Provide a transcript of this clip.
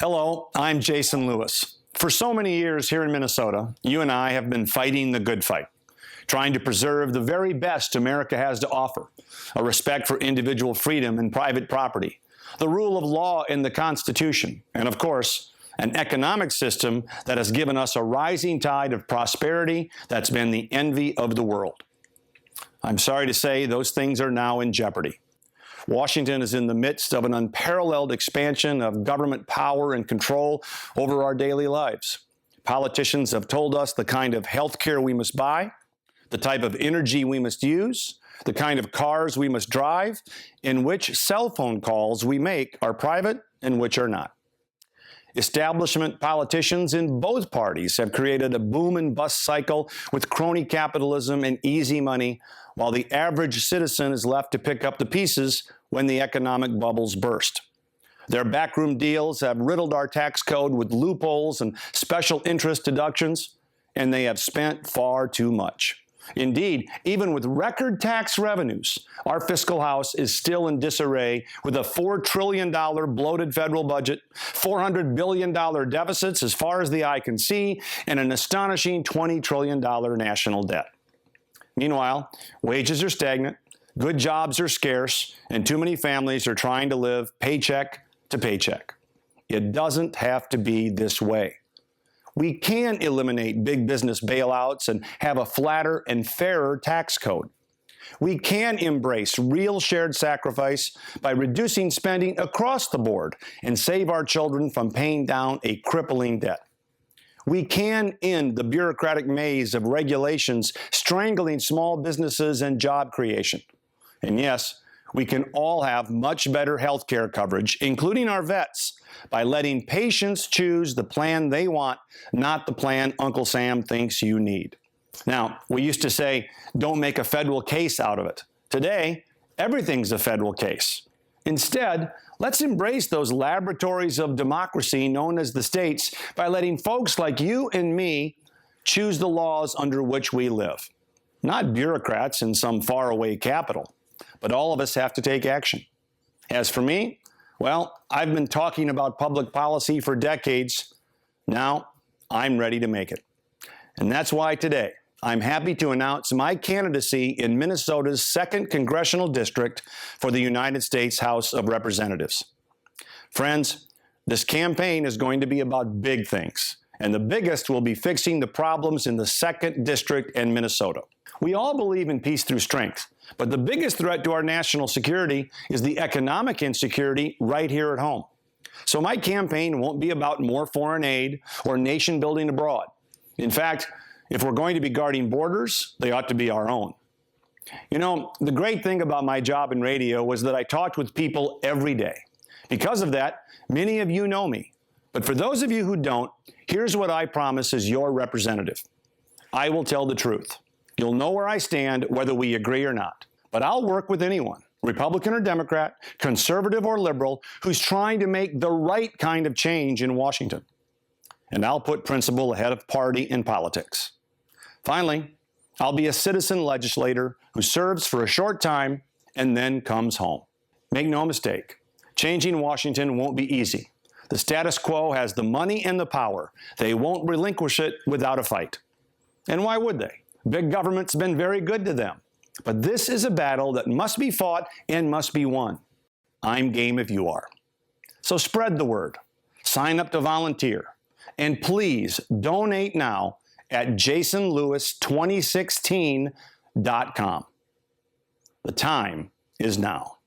Hello, I'm Jason Lewis. For so many years here in Minnesota, you and I have been fighting the good fight, trying to preserve the very best America has to offer, a respect for individual freedom and private property, the rule of law in the Constitution, and of course, an economic system that has given us a rising tide of prosperity that's been the envy of the world. I'm sorry to say those things are now in jeopardy. Washington is in the midst of an unparalleled expansion of government power and control over our daily lives. Politicians have told us the kind of health care we must buy, the type of energy we must use, the kind of cars we must drive, and which cell phone calls we make are private and which are not. Establishment politicians in both parties have created a boom and bust cycle with crony capitalism and easy money, while the average citizen is left to pick up the pieces when the economic bubbles burst. Their backroom deals have riddled our tax code with loopholes and special interest deductions, and they have spent far too much. Indeed, even with record tax revenues, our fiscal house is still in disarray with a $4 trillion bloated federal budget, $400 billion deficits as far as the eye can see, and an astonishing $20 trillion national debt. Meanwhile, wages are stagnant, good jobs are scarce, and too many families are trying to live paycheck to paycheck. It doesn't have to be this way. We can eliminate big business bailouts and have a flatter and fairer tax code. We can embrace real shared sacrifice by reducing spending across the board and save our children from paying down a crippling debt. We can end the bureaucratic maze of regulations strangling small businesses and job creation. And yes, we can all have much better health care coverage, including our vets, by letting patients choose the plan they want, not the plan Uncle Sam thinks you need. Now, we used to say, don't make a federal case out of it. Today, everything's a federal case. Instead, let's embrace those laboratories of democracy known as the states by letting folks like you and me choose the laws under which we live. Not bureaucrats in some faraway capital, but all of us have to take action. As for me, well, I've been talking about public policy for decades. Now, I'm ready to make it. And that's why today, I'm happy to announce my candidacy in Minnesota's 2nd Congressional District for the United States House of Representatives. Friends, this campaign is going to be about big things, and the biggest will be fixing the problems in the 2nd District in Minnesota. We all believe in peace through strength, but the biggest threat to our national security is the economic insecurity right here at home. So my campaign won't be about more foreign aid or nation building abroad. In fact, if we're going to be guarding borders, they ought to be our own. You know, the great thing about my job in radio was that I talked with people every day. Because of that, many of you know me. But for those of you who don't, here's what I promise as your representative. I will tell the truth. You'll know where I stand, whether we agree or not. But I'll work with anyone, Republican or Democrat, conservative or liberal, who's trying to make the right kind of change in Washington. And I'll put principle ahead of party and politics. Finally, I'll be a citizen legislator who serves for a short time and then comes home. Make no mistake, changing Washington won't be easy. The status quo has the money and the power. They won't relinquish it without a fight. And why would they? Big government's been very good to them. But this is a battle that must be fought and must be won. I'm game if you are. So spread the word. Sign up to volunteer. And please donate now at jasonlewis2016.com. The time is now.